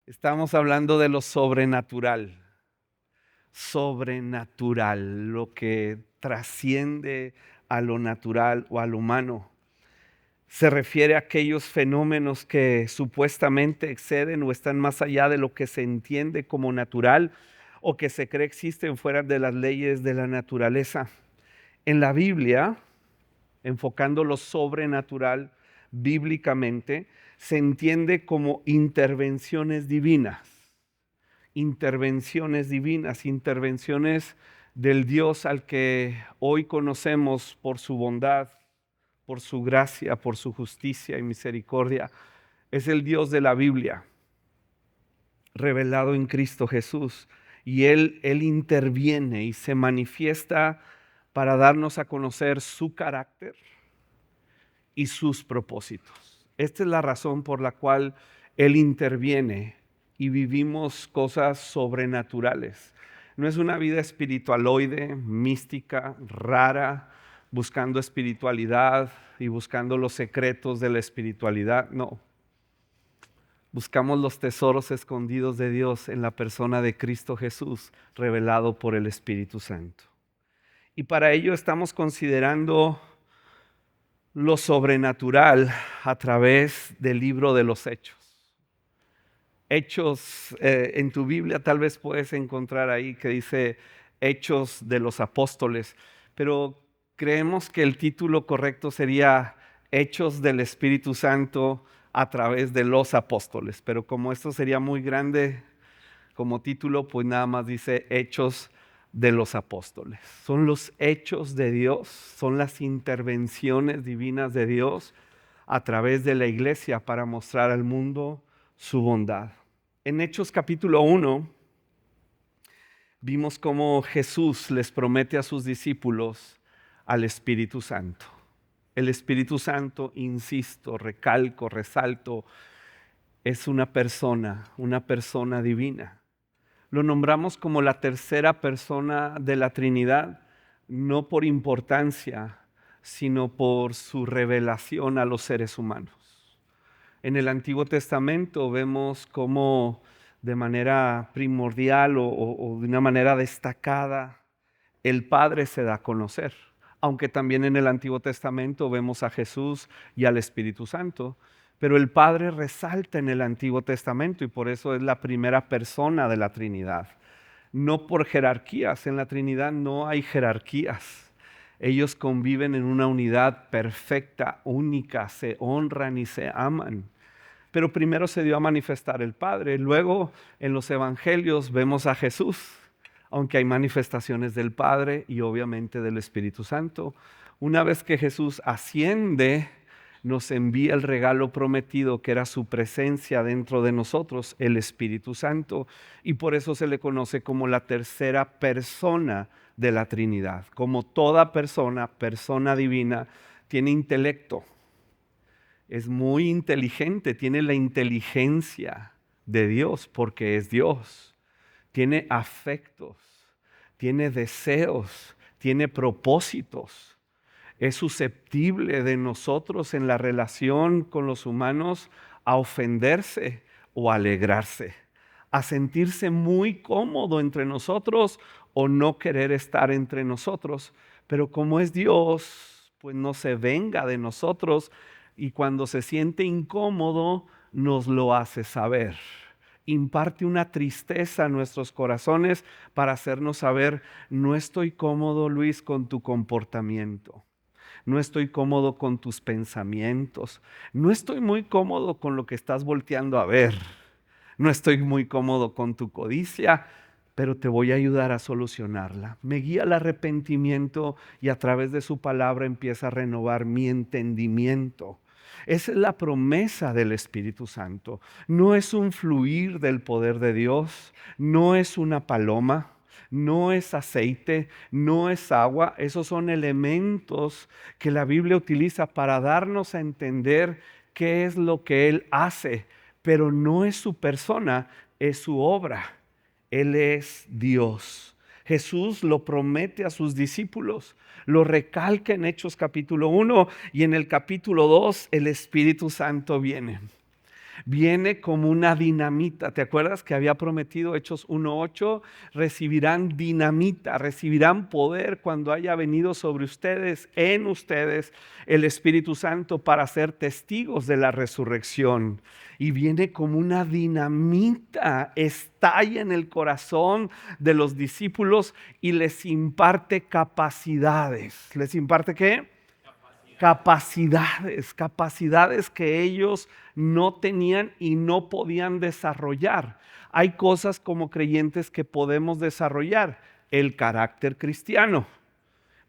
Estamos hablando de lo sobrenatural, lo que trasciende a lo natural o al humano. Se refiere a aquellos fenómenos que supuestamente exceden o están más allá de lo que se entiende como natural o que se cree existen fuera de las leyes de la naturaleza. En la Biblia, enfocando lo sobrenatural bíblicamente, se entiende como intervenciones del Dios al que hoy conocemos por su bondad, por su gracia, por su justicia y misericordia. Es el Dios de la Biblia, revelado en Cristo Jesús. Y Él interviene y se manifiesta para darnos a conocer su carácter y sus propósitos. Esta es la razón por la cual Él interviene y vivimos cosas sobrenaturales. No es una vida espiritualoide, mística, rara, buscando espiritualidad y buscando los secretos de la espiritualidad. No. Buscamos los tesoros escondidos de Dios en la persona de Cristo Jesús, revelado por el Espíritu Santo. Y para ello estamos considerando lo sobrenatural a través del libro de los Hechos. Hechos, en tu Biblia tal vez puedes encontrar ahí que dice Hechos de los Apóstoles, pero creemos que el título correcto sería Hechos del Espíritu Santo a través de los apóstoles, pero como esto sería muy grande como título, pues nada más dice Hechos de los apóstoles. Son los hechos de Dios, son las intervenciones divinas de Dios a través de la iglesia para mostrar al mundo su bondad. En Hechos capítulo 1 vimos cómo Jesús les promete a sus discípulos al Espíritu Santo. El Espíritu Santo, insisto, recalco, resalto, es una persona divina. Lo nombramos como la tercera persona de la Trinidad, no por importancia, sino por su revelación a los seres humanos. En el Antiguo Testamento vemos cómo de manera primordial o de una manera destacada el Padre se da a conocer. Aunque también en el Antiguo Testamento vemos a Jesús y al Espíritu Santo. Pero el Padre resalta en el Antiguo Testamento y por eso es la primera persona de la Trinidad. No por jerarquías, en la Trinidad no hay jerarquías. Ellos conviven en una unidad perfecta, única, se honran y se aman. Pero primero se dio a manifestar el Padre. Luego en los Evangelios vemos a Jesús, aunque hay manifestaciones del Padre y obviamente del Espíritu Santo. Una vez que Jesús asciende, nos envía el regalo prometido que era su presencia dentro de nosotros, el Espíritu Santo, y por eso se le conoce como la tercera persona de la Trinidad. Como toda persona divina, tiene intelecto, es muy inteligente, tiene la inteligencia de Dios porque es Dios, tiene afectos, tiene deseos, tiene propósitos. Es susceptible de nosotros en la relación con los humanos a ofenderse o a alegrarse, a sentirse muy cómodo entre nosotros o no querer estar entre nosotros. Pero como es Dios, pues no se venga de nosotros y cuando se siente incómodo nos lo hace saber. Imparte una tristeza a nuestros corazones para hacernos saber, no estoy cómodo, Luis, con tu comportamiento. No estoy cómodo con tus pensamientos. No estoy muy cómodo con lo que estás volteando a ver. No estoy muy cómodo con tu codicia, pero te voy a ayudar a solucionarla. Me guía al arrepentimiento y a través de su palabra empieza a renovar mi entendimiento. Esa es la promesa del Espíritu Santo. No es un fluir del poder de Dios, no es una paloma, no es aceite, no es agua. Esos son elementos que la Biblia utiliza para darnos a entender qué es lo que Él hace, pero no es su persona, es su obra. Él es Dios. Jesús lo promete a sus discípulos, lo recalca en Hechos capítulo 1 y en el capítulo 2 el Espíritu Santo viene. Viene como una dinamita. ¿Te acuerdas que había prometido Hechos 1:8? Recibirán dinamita, recibirán poder cuando haya venido sobre ustedes, en ustedes, el Espíritu Santo para ser testigos de la resurrección. Y viene como una dinamita, estalla en el corazón de los discípulos y les imparte capacidades. ¿Les imparte qué? Capacidades que ellos no tenían y no podían desarrollar. Hay cosas como creyentes que podemos desarrollar, el carácter cristiano,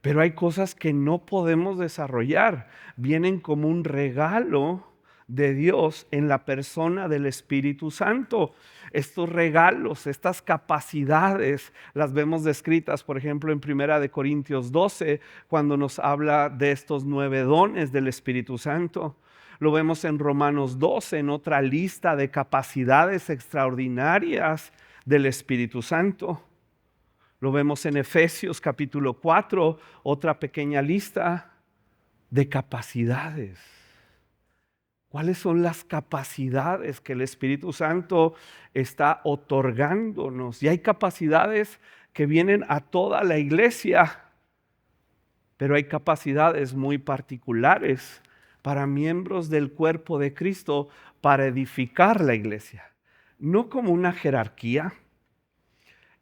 pero hay cosas que no podemos desarrollar. Vienen como un regalo de Dios en la persona del Espíritu Santo. Estos regalos, estas capacidades, las vemos descritas, por ejemplo, en 1 Corintios 12, cuando nos habla de estos 9 dones del Espíritu Santo. Lo vemos en Romanos 12, en otra lista de capacidades extraordinarias del Espíritu Santo. Lo vemos en Efesios capítulo 4, otra pequeña lista de capacidades. ¿Cuáles son las capacidades que el Espíritu Santo está otorgándonos? Y hay capacidades que vienen a toda la iglesia, pero hay capacidades muy particulares para miembros del cuerpo de Cristo para edificar la iglesia. No como una jerarquía.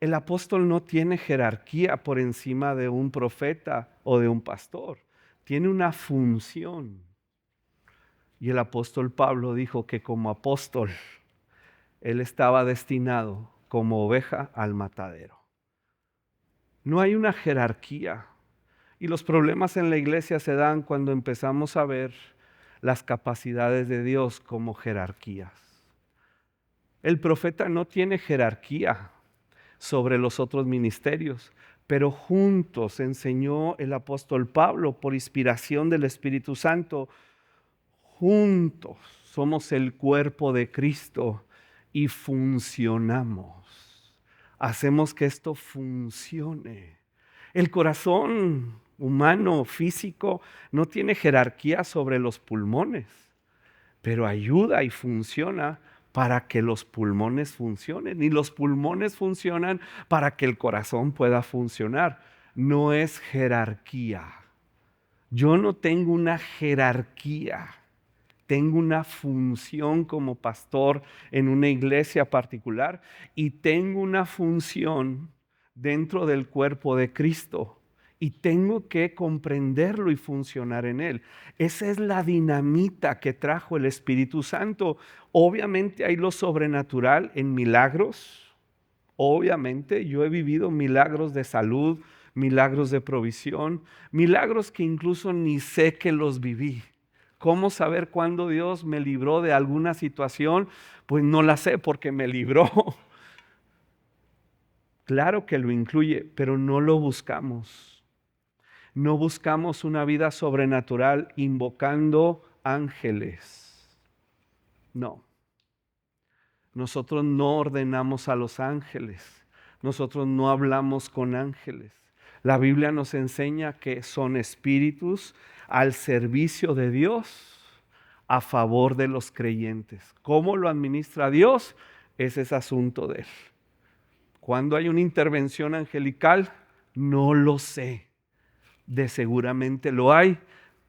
El apóstol no tiene jerarquía por encima de un profeta o de un pastor. Tiene una función. Y el apóstol Pablo dijo que como apóstol, él estaba destinado como oveja al matadero. No hay una jerarquía. Y los problemas en la iglesia se dan cuando empezamos a ver las capacidades de Dios como jerarquías. El profeta no tiene jerarquía sobre los otros ministerios, pero juntos enseñó el apóstol Pablo por inspiración del Espíritu Santo. Juntos somos el cuerpo de Cristo y funcionamos. Hacemos que esto funcione. El corazón humano, físico, no tiene jerarquía sobre los pulmones, pero ayuda y funciona para que los pulmones funcionen. Y los pulmones funcionan para que el corazón pueda funcionar. No es jerarquía. Yo no tengo una jerarquía. Tengo una función como pastor en una iglesia particular y tengo una función dentro del cuerpo de Cristo. Y tengo que comprenderlo y funcionar en él. Esa es la dinamita que trajo el Espíritu Santo. Obviamente hay lo sobrenatural en milagros. Obviamente yo he vivido milagros de salud, milagros de provisión, milagros que incluso ni sé que los viví. ¿Cómo saber cuándo Dios me libró de alguna situación? Pues no la sé porque me libró. Claro que lo incluye, pero no lo buscamos. No buscamos una vida sobrenatural invocando ángeles. No. Nosotros no ordenamos a los ángeles. Nosotros no hablamos con ángeles. La Biblia nos enseña que son espíritus al servicio de Dios a favor de los creyentes. ¿Cómo lo administra Dios? Ese es asunto de él. ¿Cuándo hay una intervención angelical? No lo sé. De seguramente lo hay,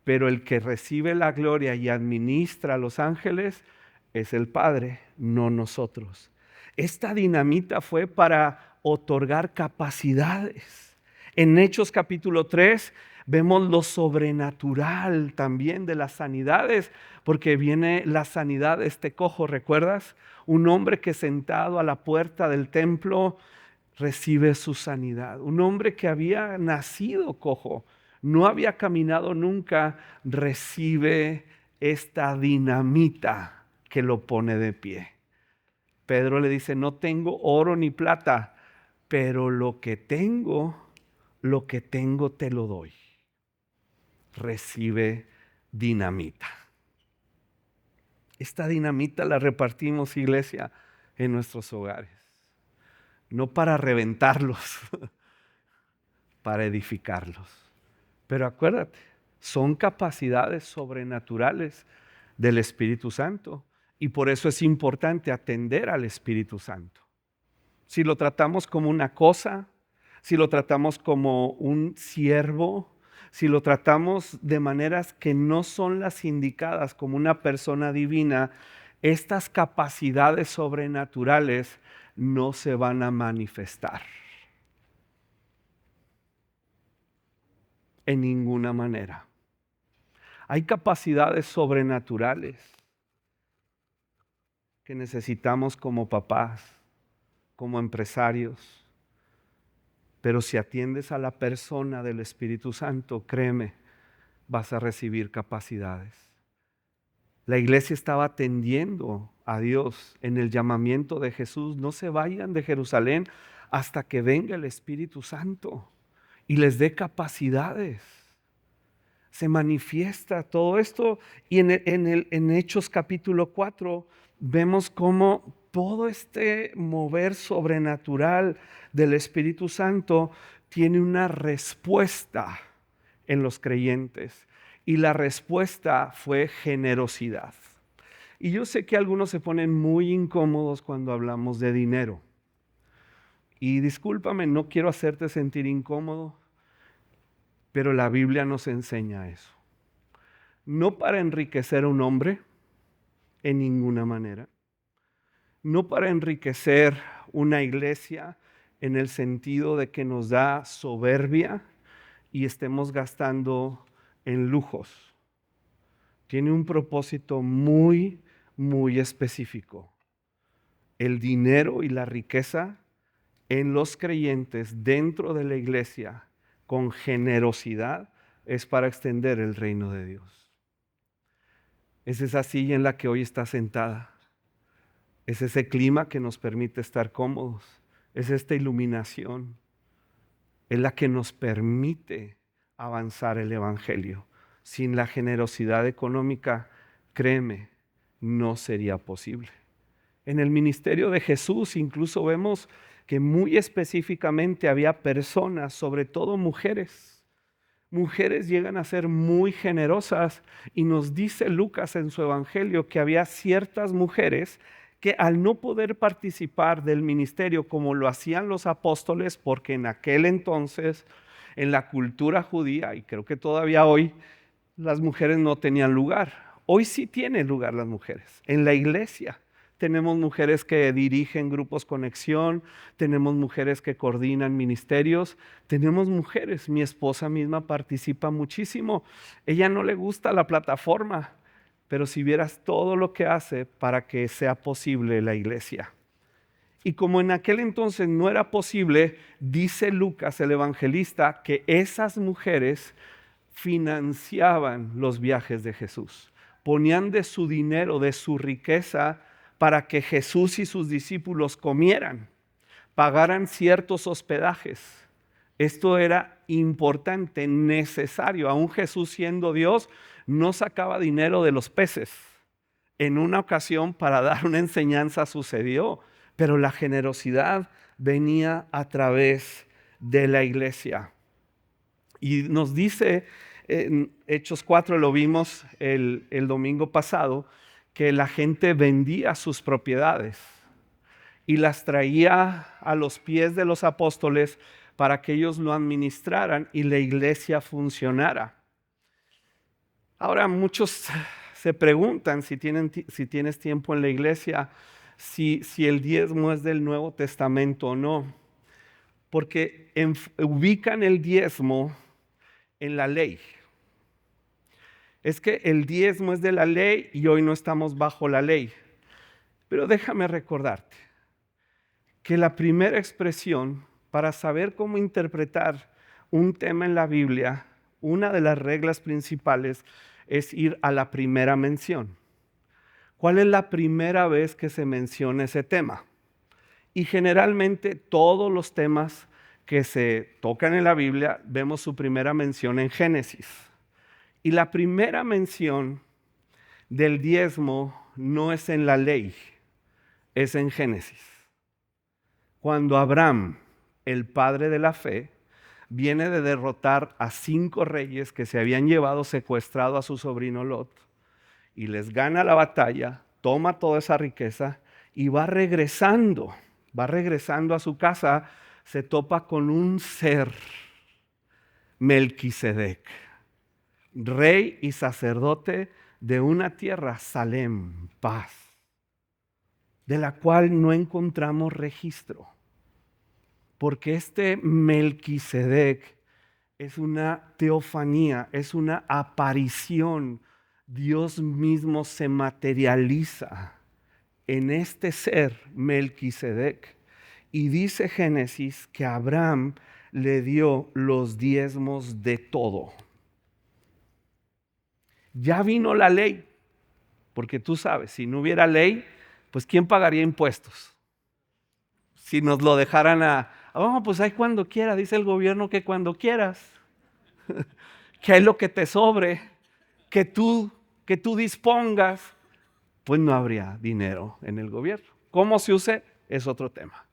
pero el que recibe la gloria y administra a los ángeles es el Padre, no nosotros. Esta dinamita fue para otorgar capacidades. En Hechos capítulo 3 vemos lo sobrenatural también de las sanidades, porque viene la sanidad de este cojo, ¿recuerdas? Un hombre que sentado a la puerta del templo recibe su sanidad. Un hombre que había nacido cojo, no había caminado nunca, recibe esta dinamita que lo pone de pie. Pedro le dice, no tengo oro ni plata, pero lo que tengo te lo doy. Recibe dinamita. Esta dinamita la repartimos, iglesia, en nuestros hogares. No para reventarlos, para edificarlos. Pero acuérdate, son capacidades sobrenaturales del Espíritu Santo. Y por eso es importante atender al Espíritu Santo. Si lo tratamos como una cosa, si lo tratamos como un siervo, si lo tratamos de maneras que no son las indicadas como una persona divina, estas capacidades sobrenaturales no se van a manifestar en ninguna manera. Hay capacidades sobrenaturales que necesitamos como papás, como empresarios, pero si atiendes a la persona del Espíritu Santo, créeme, vas a recibir capacidades. La iglesia estaba atendiendo a Dios en el llamamiento de Jesús. No se vayan de Jerusalén hasta que venga el Espíritu Santo y les dé capacidades. Se manifiesta todo esto y en Hechos capítulo 4 vemos cómo todo este mover sobrenatural del Espíritu Santo tiene una respuesta en los creyentes y la respuesta fue generosidad. Y yo sé que algunos se ponen muy incómodos cuando hablamos de dinero. Y discúlpame, no quiero hacerte sentir incómodo, pero la Biblia nos enseña eso. No para enriquecer a un hombre, en ninguna manera. No para enriquecer una iglesia en el sentido de que nos da soberbia y estemos gastando en lujos. Tiene un propósito muy, muy específico. El dinero y la riqueza en los creyentes dentro de la iglesia con generosidad es para extender el reino de Dios. Es esa silla en la que hoy está sentada. Es ese clima que nos permite estar cómodos. Es esta iluminación. Es la que nos permite avanzar el evangelio. Sin la generosidad económica, créeme, no sería posible. En el ministerio de Jesús incluso vemos que muy específicamente había personas, sobre todo mujeres. Mujeres llegan a ser muy generosas y nos dice Lucas en su evangelio que había ciertas mujeres que al no poder participar del ministerio como lo hacían los apóstoles, porque en aquel entonces, en la cultura judía, y creo que todavía hoy, las mujeres no tenían lugar. Hoy sí tienen lugar las mujeres. En la iglesia tenemos mujeres que dirigen grupos conexión, tenemos mujeres que coordinan ministerios, tenemos mujeres, mi esposa misma participa muchísimo. Ella no le gusta la plataforma, pero si vieras todo lo que hace para que sea posible la iglesia. Y como en aquel entonces no era posible, dice Lucas el evangelista que esas mujeres financiaban los viajes de Jesús. Ponían de su dinero, de su riqueza, para que Jesús y sus discípulos comieran, pagaran ciertos hospedajes. Esto era importante, necesario. Aún Jesús siendo Dios, no sacaba dinero de los peces. En una ocasión para dar una enseñanza sucedió, pero la generosidad venía a través de la iglesia. Y nos dice en Hechos 4, lo vimos el domingo pasado, que la gente vendía sus propiedades y las traía a los pies de los apóstoles para que ellos lo administraran y la iglesia funcionara. Ahora muchos se preguntan si tienes tiempo en la iglesia, si el diezmo es del Nuevo Testamento o no, porque ubican el diezmo en la ley. Es que el diezmo es de la ley y hoy no estamos bajo la ley. Pero déjame recordarte que la primera expresión para saber cómo interpretar un tema en la Biblia, una de las reglas principales es ir a la primera mención. ¿Cuál es la primera vez que se menciona ese tema? Y generalmente todos los temas que se tocan en la Biblia vemos su primera mención en Génesis. Y la primera mención del diezmo no es en la ley, es en Génesis. Cuando Abraham, el padre de la fe, viene de derrotar a 5 reyes que se habían llevado secuestrado a su sobrino Lot y les gana la batalla, toma toda esa riqueza y va regresando a su casa, se topa con un ser, Melquisedec, rey y sacerdote de una tierra, Salem, paz, de la cual no encontramos registro, porque este Melquisedec es una teofanía, es una aparición. Dios mismo se materializa en este ser, Melquisedec. Y dice Génesis que Abraham le dio los diezmos de todo. Ya vino la ley, porque tú sabes, si no hubiera ley, pues ¿quién pagaría impuestos? Si nos lo dejaran pues hay cuando quiera, dice el gobierno que cuando quieras, que hay lo que te sobre, que tú dispongas, pues no habría dinero en el gobierno. ¿Cómo se use? Es otro tema.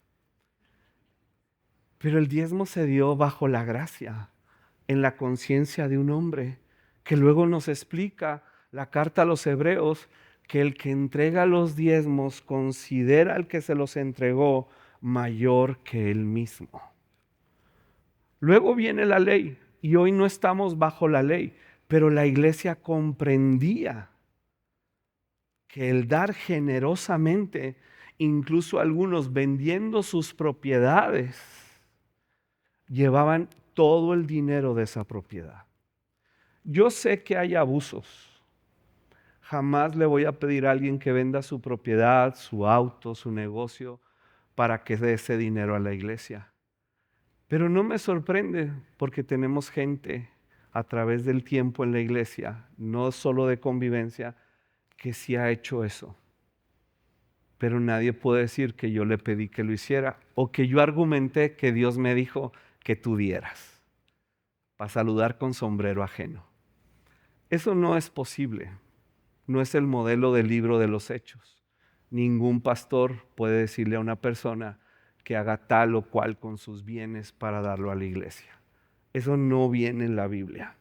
Pero el diezmo se dio bajo la gracia, en la conciencia de un hombre, que luego nos explica la carta a los Hebreos, que el que entrega los diezmos considera al que se los entregó mayor que él mismo. Luego viene la ley, y hoy no estamos bajo la ley, pero la iglesia comprendía que el dar generosamente, incluso algunos vendiendo sus propiedades, llevaban todo el dinero de esa propiedad. Yo sé que hay abusos. Jamás le voy a pedir a alguien que venda su propiedad, su auto, su negocio, para que dé ese dinero a la iglesia. Pero no me sorprende porque tenemos gente a través del tiempo en la iglesia, no solo de convivencia, que sí ha hecho eso. Pero nadie puede decir que yo le pedí que lo hiciera o que yo argumenté que Dios me dijo que tú dieras para saludar con sombrero ajeno. Eso no es posible. No es el modelo del libro de los Hechos. Ningún pastor puede decirle a una persona que haga tal o cual con sus bienes para darlo a la iglesia. Eso no viene en la Biblia.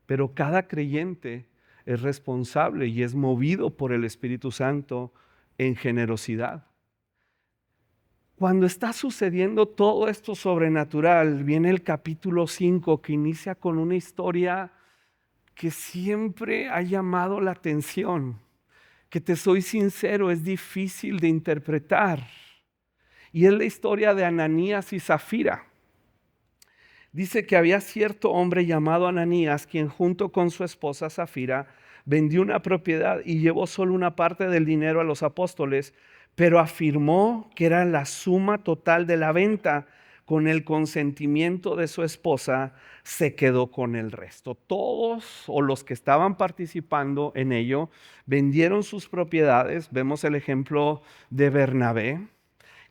Pero cada creyente es responsable y es movido por el Espíritu Santo en generosidad. Cuando está sucediendo todo esto sobrenatural, viene el capítulo 5 que inicia con una historia que siempre ha llamado la atención, que te soy sincero, es difícil de interpretar. Y es la historia de Ananías y Zafira. Dice que había cierto hombre llamado Ananías, quien junto con su esposa Zafira vendió una propiedad y llevó solo una parte del dinero a los apóstoles, pero afirmó que era la suma total de la venta. Con el consentimiento de su esposa, se quedó con el resto. Todos o los que estaban participando en ello vendieron sus propiedades. Vemos el ejemplo de Bernabé,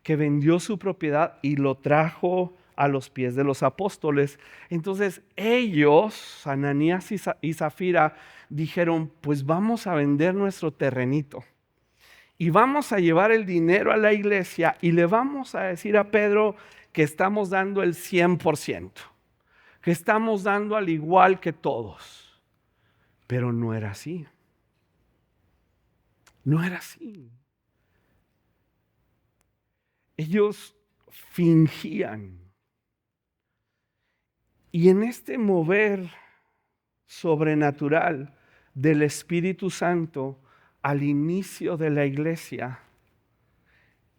que vendió su propiedad y lo trajo a los pies de los apóstoles. Entonces ellos, Ananías y Zafira, dijeron, pues vamos a vender nuestro terrenito y vamos a llevar el dinero a la iglesia y le vamos a decir a Pedro que estamos dando el 100%, que estamos dando al igual que todos. Pero no era así. No era así. Ellos fingían. Y en este mover sobrenatural del Espíritu Santo al inicio de la iglesia,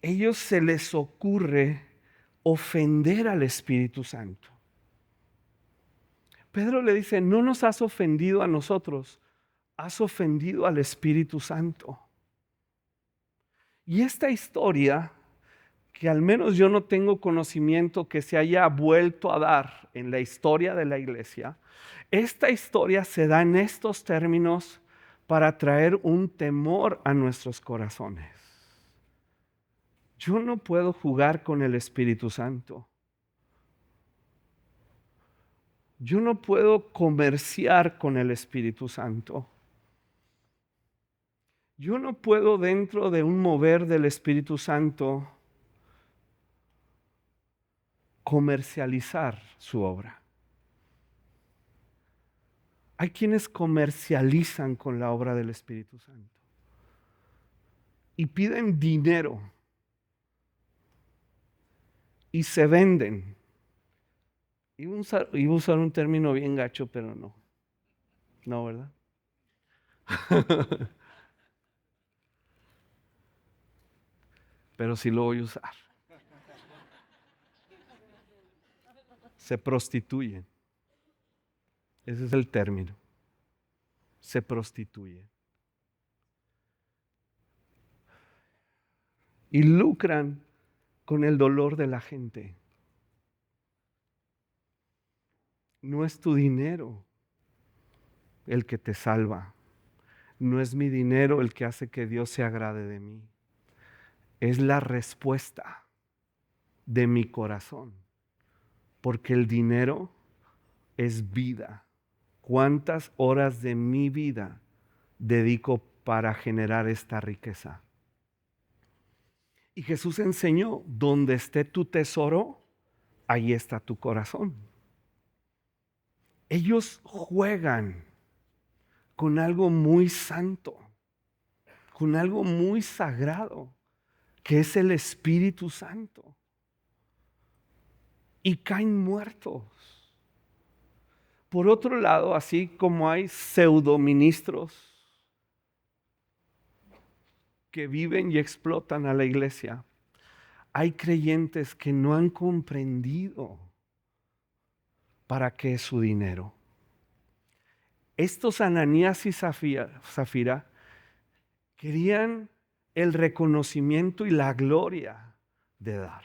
ellos se les ocurre ofender al Espíritu Santo. Pedro le dice, no nos has ofendido a nosotros, has ofendido al Espíritu Santo. Y esta historia, que al menos yo no tengo conocimiento que se haya vuelto a dar en la historia de la iglesia, esta historia se da en estos términos para traer un temor a nuestros corazones. Yo no puedo jugar con el Espíritu Santo. Yo no puedo comerciar con el Espíritu Santo. Yo no puedo, dentro de un mover del Espíritu Santo, comercializar su obra. Hay quienes comercializan con la obra del Espíritu Santo. y piden dinero y se venden. Iba a usar un término bien gacho, pero no. No, ¿verdad? Pero sí lo voy a usar. Se prostituyen. Ese es el término. Se prostituyen. Y lucran con el dolor de la gente. No es tu dinero el que te salva. No es mi dinero el que hace que Dios se agrade de mí. Es la respuesta de mi corazón. Porque el dinero es vida. ¿Cuántas horas de mi vida dedico para generar esta riqueza? Y Jesús enseñó, donde esté tu tesoro, ahí está tu corazón. Ellos juegan con algo muy santo, con algo muy sagrado, que es el Espíritu Santo. Y caen muertos. Por otro lado, así como hay pseudoministros que viven y explotan a la iglesia, hay creyentes que no han comprendido para qué es su dinero. Estos Ananías y Zafira querían el reconocimiento y la gloria de dar.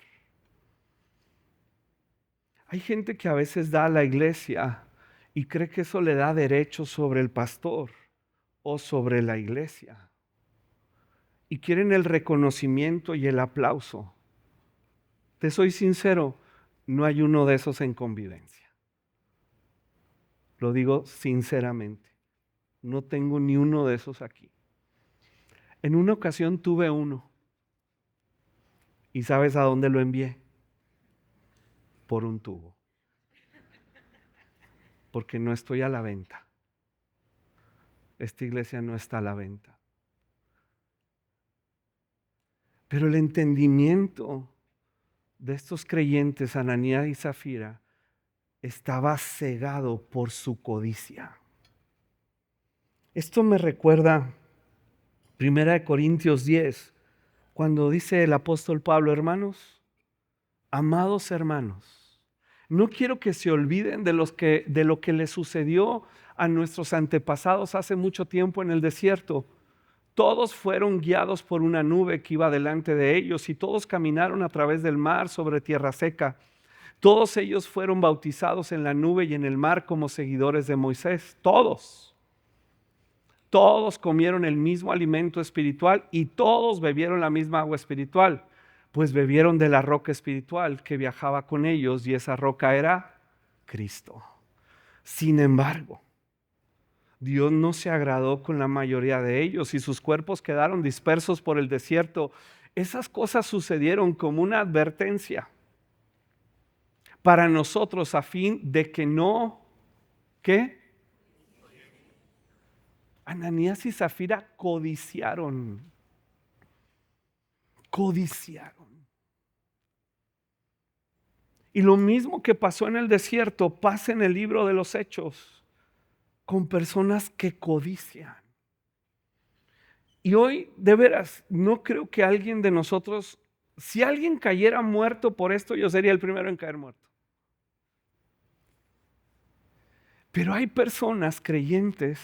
Hay gente que a veces da a la iglesia y cree que eso le da derecho sobre el pastor o sobre la iglesia. Y quieren el reconocimiento y el aplauso. Te soy sincero, no hay uno de esos en convivencia. Lo digo sinceramente. No tengo ni uno de esos aquí. En una ocasión tuve uno. ¿Y sabes a dónde lo envié? Por un tubo. Porque no estoy a la venta. Esta iglesia no está a la venta. Pero el entendimiento de estos creyentes, Ananías y Zafira, estaba cegado por su codicia. Esto me recuerda 1 Corintios 10, cuando dice el apóstol Pablo, hermanos, amados hermanos, no quiero que se olviden de lo que les sucedió a nuestros antepasados hace mucho tiempo en el desierto. Todos fueron guiados por una nube que iba delante de ellos y todos caminaron a través del mar sobre tierra seca. Todos ellos fueron bautizados en la nube y en el mar como seguidores de Moisés. Todos comieron el mismo alimento espiritual y todos bebieron la misma agua espiritual, pues bebieron de la roca espiritual que viajaba con ellos y esa roca era Cristo. Sin embargo, Dios no se agradó con la mayoría de ellos y sus cuerpos quedaron dispersos por el desierto. Esas cosas sucedieron como una advertencia para nosotros a fin de que no, ¿qué? Ananías y Zafira codiciaron. Y lo mismo que pasó en el desierto pasa en el libro de los Hechos con personas que codician. Y hoy, de veras, no creo que alguien de nosotros, si alguien cayera muerto por esto, yo sería el primero en caer muerto. Pero hay personas creyentes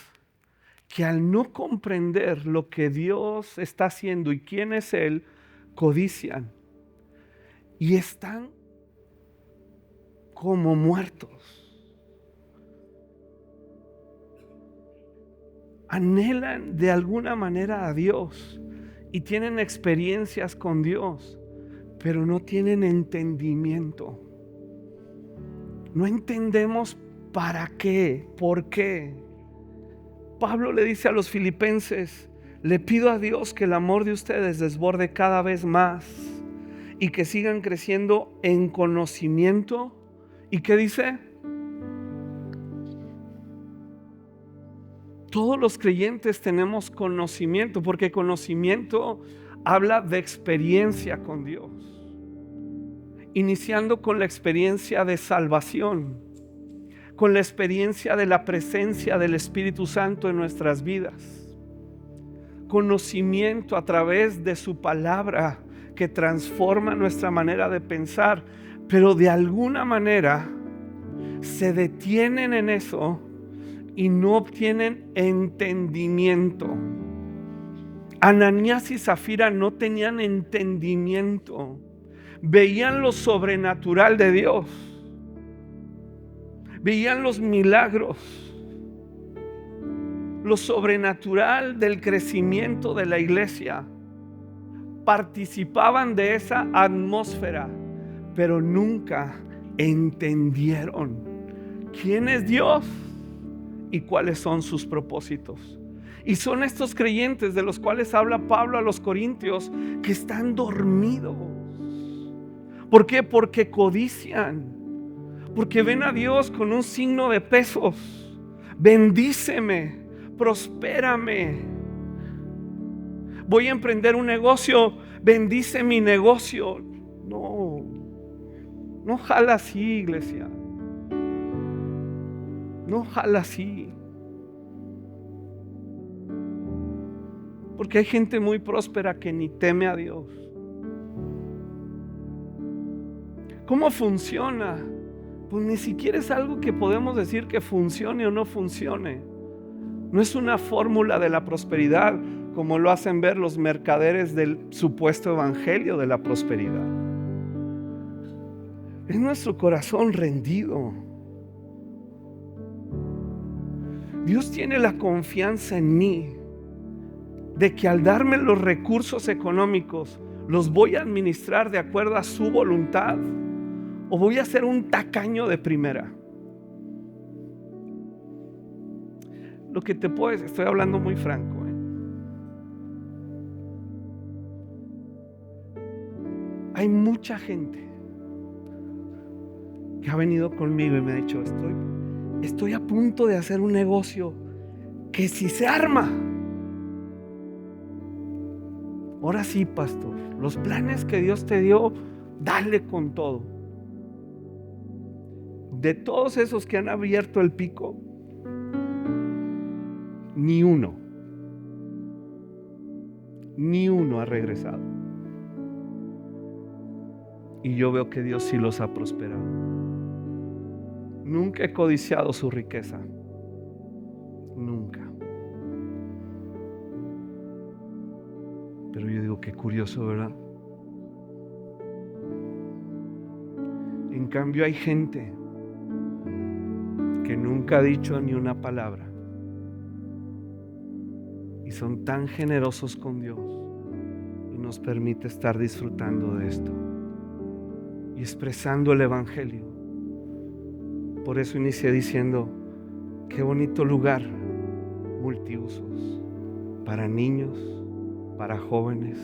que al no comprender lo que Dios está haciendo y quién es Él, codician y están como muertos. Anhelan de alguna manera a Dios y tienen experiencias con Dios, pero no tienen entendimiento. No entendemos para qué, por qué. Pablo le dice a los filipenses, le pido a Dios que el amor de ustedes desborde cada vez más y que sigan creciendo en conocimiento. ¿Y qué dice? Todos los creyentes tenemos conocimiento, porque conocimiento habla de experiencia con Dios, iniciando con la experiencia de salvación, con la experiencia de la presencia del Espíritu Santo en nuestras vidas, conocimiento a través de su palabra que transforma nuestra manera de pensar, pero de alguna manera se detienen en eso y no obtienen entendimiento. Ananías y Zafira no tenían entendimiento, veían lo sobrenatural de Dios, veían los milagros, lo sobrenatural del crecimiento de la iglesia, participaban de esa atmósfera, pero nunca entendieron quién es Dios y cuáles son sus propósitos. Y son estos creyentes de los cuales habla Pablo a los Corintios que están dormidos. ¿Por qué? Porque codician, porque ven a Dios con un signo de pesos. Bendíceme, prospérame. Voy a emprender un negocio, bendice mi negocio. No jala así, iglesia. No jala así. Porque hay gente muy próspera que ni teme a Dios. ¿Cómo funciona? Pues ni siquiera es algo que podemos decir que funcione o no funcione. No es una fórmula de la prosperidad como lo hacen ver los mercaderes del supuesto evangelio de la prosperidad. Es nuestro corazón rendido. Dios tiene la confianza en mí de que al darme los recursos económicos los voy a administrar de acuerdo a su voluntad, o voy a ser un tacaño de primera. Lo que te puedo decir, estoy hablando muy franco, Hay mucha gente que ha venido conmigo y me ha dicho, estoy a punto de hacer un negocio que si se arma, ahora sí, pastor, los planes que Dios te dio, dale con todo. De todos esos que han abierto el pico, ni uno ha regresado. Y yo veo que Dios sí los ha prosperado. Nunca he codiciado su riqueza, nunca. Pero yo digo, qué curioso, ¿verdad? En cambio hay gente que nunca ha dicho ni una palabra y son tan generosos con Dios y nos permite estar disfrutando de esto y expresando el evangelio. Por eso inicié diciendo, qué bonito lugar, multiusos, para niños, para jóvenes,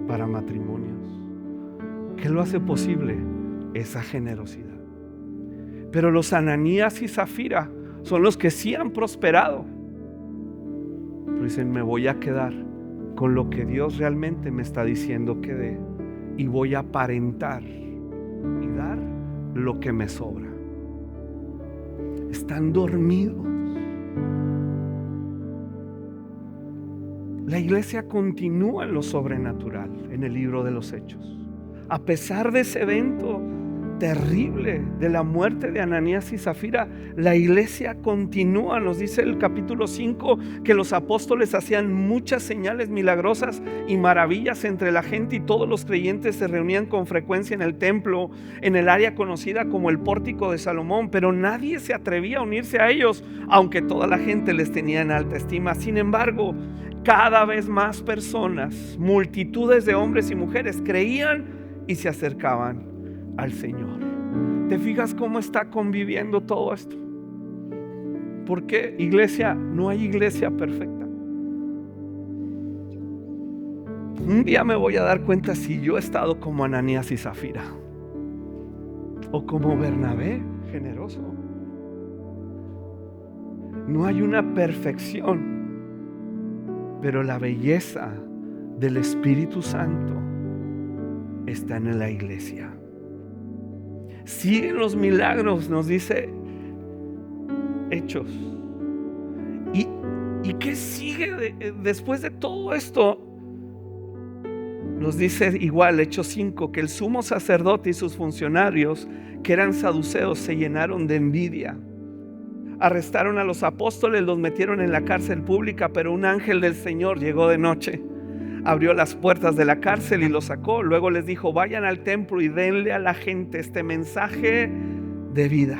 para matrimonios. ¿Qué lo hace posible? Esa generosidad. Pero los Ananías y Zafira son los que sí han prosperado. Pero dicen, me voy a quedar con lo que Dios realmente me está diciendo que dé, y voy a aparentar y dar lo que me sobra. Están dormidos. La iglesia continúa en lo sobrenatural en el libro de los Hechos. A pesar de ese evento terrible de la muerte de Ananías y Zafira, la iglesia continúa. Nos dice el capítulo 5 que los apóstoles hacían muchas señales milagrosas y maravillas entre la gente, y todos los creyentes se reunían con frecuencia en el templo, en el área conocida como el Pórtico de Salomón, pero nadie se atrevía a unirse a ellos, aunque toda la gente les tenía en alta estima. Sin embargo, cada vez más personas, multitudes de hombres y mujeres, creían y se acercaban al Señor. ¿Te fijas cómo está conviviendo todo esto? Porque iglesia, no hay iglesia perfecta. Un día me voy a dar cuenta si yo he estado como Ananías y Zafira o como Bernabé, generoso. No hay una perfección, pero la belleza del Espíritu Santo está en la iglesia. Siguen los milagros, nos dice Hechos. ¿Y qué sigue después de todo esto? Nos dice igual Hechos 5, que el sumo sacerdote y sus funcionarios, que eran saduceos, se llenaron de envidia. Arrestaron a los apóstoles, los metieron en la cárcel pública, pero un ángel del Señor llegó de noche, abrió las puertas de la cárcel y los sacó. Luego les dijo: vayan al templo y denle a la gente este mensaje de vida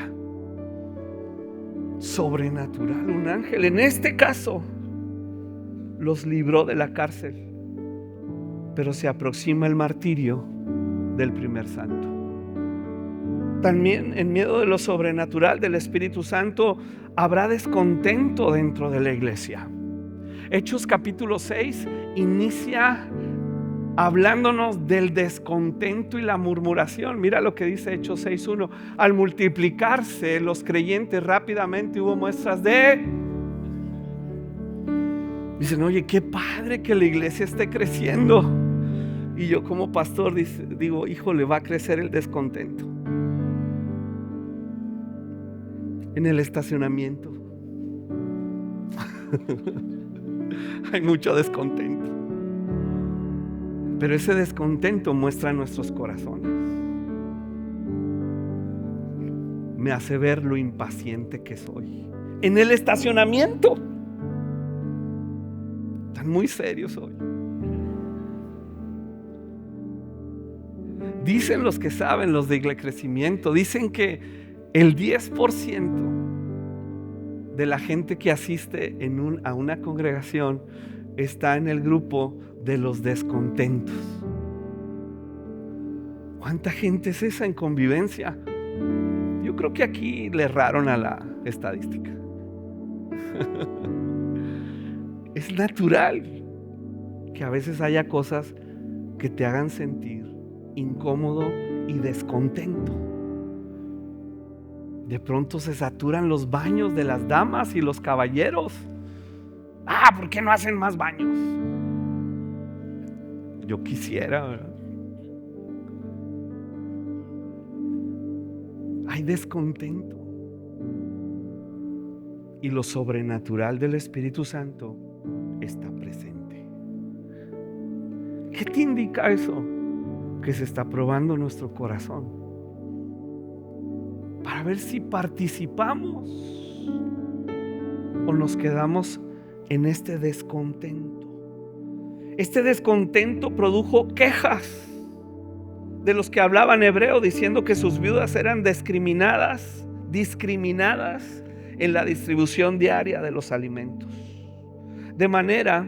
sobrenatural. Un ángel, en este caso, los libró de la cárcel. Pero se aproxima el martirio del primer santo. También en medio de lo sobrenatural del Espíritu Santo habrá descontento dentro de la iglesia. Hechos capítulo 6 inicia hablándonos del descontento y la murmuración. Mira lo que dice Hechos 6:1. Al multiplicarse los creyentes rápidamente hubo muestras de... Dicen: oye, qué padre que la iglesia esté creciendo. Y yo como pastor digo: híjole, va a crecer el descontento. En el estacionamiento hay mucho descontento. Pero ese descontento muestra nuestros corazones. Me hace ver lo impaciente que soy. En el estacionamiento están muy serios hoy. Dicen los que saben, los de crecimiento, dicen que el 10% de la gente que asiste a una congregación está en el grupo de los descontentos. ¿Cuánta gente es esa en convivencia? Yo creo que aquí le erraron a la estadística. Es natural que a veces haya cosas que te hagan sentir incómodo y descontento. De pronto se saturan los baños de las damas y los caballeros. ¿Por qué no hacen más baños? Yo quisiera, ¿verdad? Hay descontento. Y lo sobrenatural del Espíritu Santo está presente. ¿Qué te indica eso? Que se está probando nuestro corazón, para ver si participamos o nos quedamos en este descontento. Este descontento produjo quejas de los que hablaban hebreo, diciendo que sus viudas eran discriminadas en la distribución diaria de los alimentos. De manera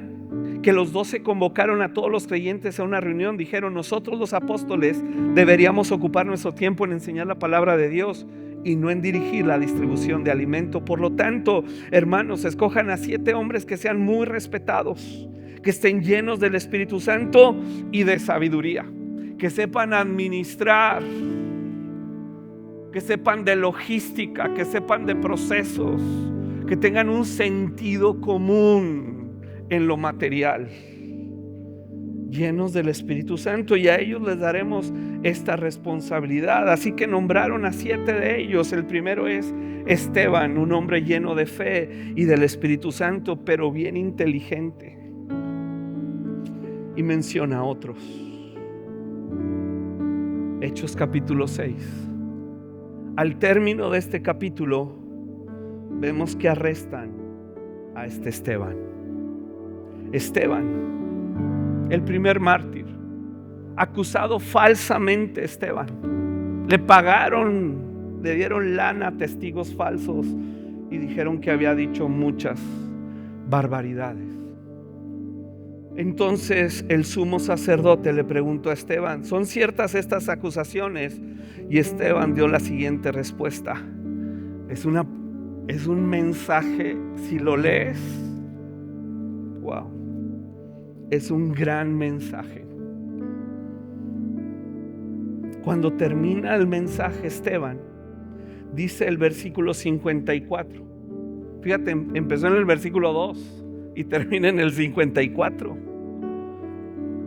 que los 12 convocaron a todos los creyentes a una reunión. Dijeron: nosotros los apóstoles deberíamos ocupar nuestro tiempo en enseñar la palabra de Dios y no en dirigir la distribución de alimento. Por lo tanto, hermanos, escojan a 7 hombres que sean muy respetados, que estén llenos del Espíritu Santo y de sabiduría, que sepan administrar, que sepan de logística, que sepan de procesos, que tengan un sentido común en lo material, llenos del Espíritu Santo, y a ellos les daremos esta responsabilidad. Así que nombraron a 7 de ellos. El primero es Esteban, un hombre lleno de fe y del Espíritu Santo, pero bien inteligente. Y menciona a otros. Hechos capítulo 6. Al término de este capítulo vemos que arrestan a este Esteban, el primer mártir, acusado falsamente. Esteban, le pagaron, le dieron lana a testigos falsos y dijeron que había dicho muchas barbaridades. Entonces el sumo sacerdote le preguntó a Esteban: ¿son ciertas estas acusaciones? Y Esteban dio la siguiente respuesta. Es un mensaje, si lo lees, wow, es un gran mensaje. Cuando termina el mensaje, Esteban dice el versículo 54. Fíjate, empezó en el versículo 2 y termina en el 54.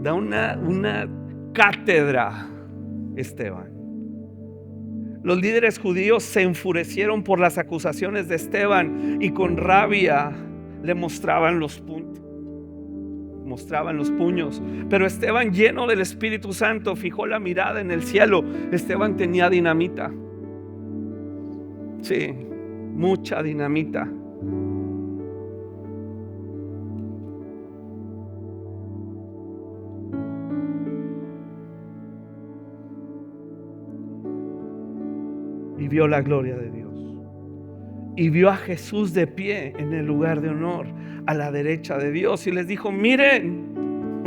Da una cátedra Esteban. Los líderes judíos se enfurecieron por las acusaciones de Esteban y con rabia le mostraban los puños. Pero Esteban, lleno del Espíritu Santo, fijó la mirada en el cielo. Esteban tenía dinamita. Sí, mucha dinamita. Y vio la gloria de Dios. Y vio a Jesús de pie en el lugar de honor, a la derecha de Dios. Y les dijo: miren,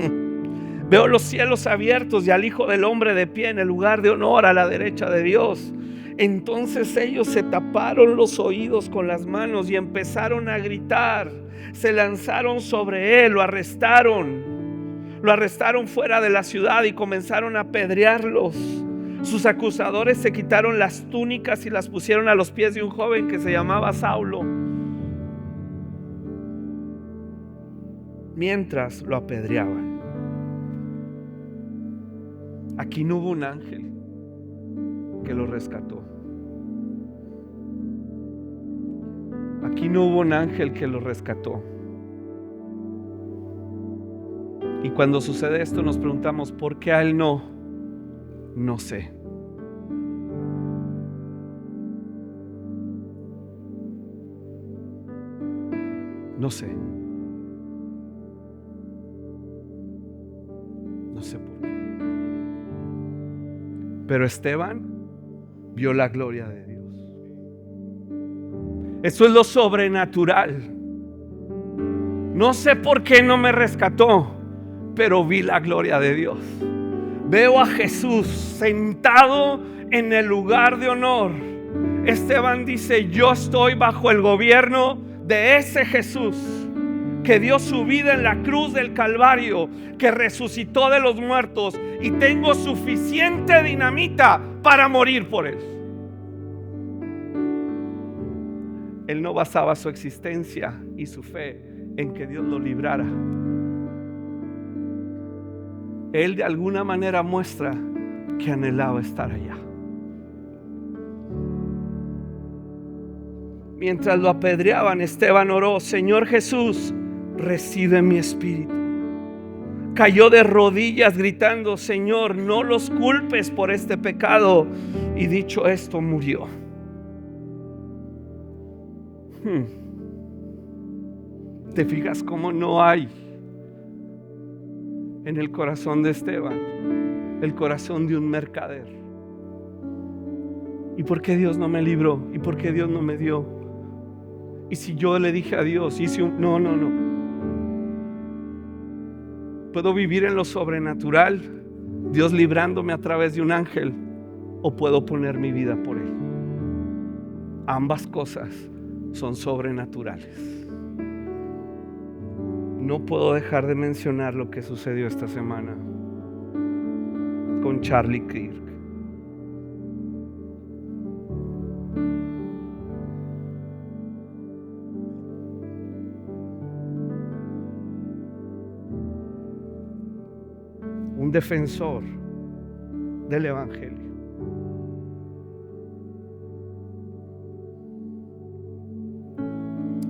veo los cielos abiertos y al Hijo del Hombre de pie en el lugar de honor, a la derecha de Dios. Entonces ellos se taparon los oídos con las manos y empezaron a gritar. Se lanzaron sobre él, lo arrestaron fuera de la ciudad y comenzaron a apedrearlos. Sus acusadores se quitaron las túnicas y las pusieron a los pies de un joven que se llamaba Saulo, mientras lo apedreaban. Aquí no hubo un ángel que lo rescató. Aquí no hubo un ángel que lo rescató. Y cuando sucede esto nos preguntamos: ¿por qué a él no? No sé. No sé. No sé por qué. Pero Esteban vio la gloria de Dios. Eso es lo sobrenatural. No sé por qué no me rescató, pero vi la gloria de Dios. Veo a Jesús sentado en el lugar de honor. Esteban dice: yo estoy bajo el gobierno de ese Jesús que dio su vida en la cruz del Calvario, que resucitó de los muertos, y tengo suficiente dinamita para morir por él. Él no basaba su existencia y su fe en que Dios lo librara. Él de alguna manera muestra que anhelaba estar allá. Mientras lo apedreaban, Esteban oró: Señor Jesús, recibe mi espíritu. Cayó de rodillas gritando: Señor, no los culpes por este pecado. Y dicho esto, murió. ¿Te fijas cómo no hay en el corazón de Esteban el corazón de un mercader? ¿Y por qué Dios no me libró? ¿Y por qué Dios no me dio? Y si yo le dije a Dios, no. Puedo vivir en lo sobrenatural, Dios librándome a través de un ángel, o puedo poner mi vida por él. Ambas cosas son sobrenaturales. No puedo dejar de mencionar lo que sucedió esta semana con Charlie Kirk. Un defensor del evangelio.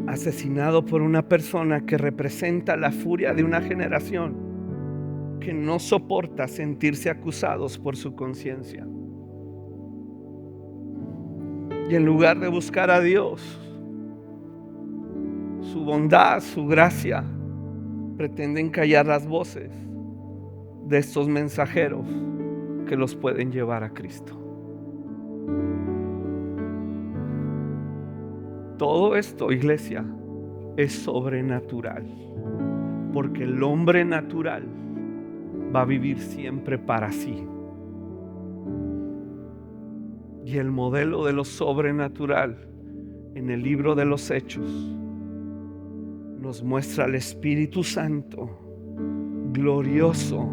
Asesinado por una persona que representa la furia de una generación que no soporta sentirse acusados por su conciencia. Y en lugar de buscar a Dios, su bondad, su gracia, pretenden callar las voces de estos mensajeros que los pueden llevar a Cristo. Todo esto, iglesia, es sobrenatural, porque el hombre natural va a vivir siempre para sí. Y el modelo de lo sobrenatural en el libro de los Hechos nos muestra al Espíritu Santo glorioso,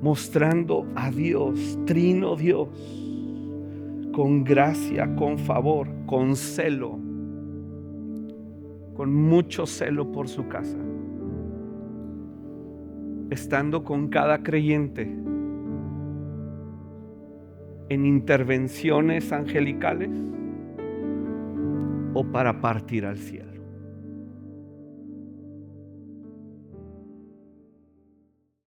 mostrando a Dios, trino Dios, con gracia, con favor, con celo, con mucho celo por su casa. estando con cada creyente en intervenciones angelicales o para partir al cielo.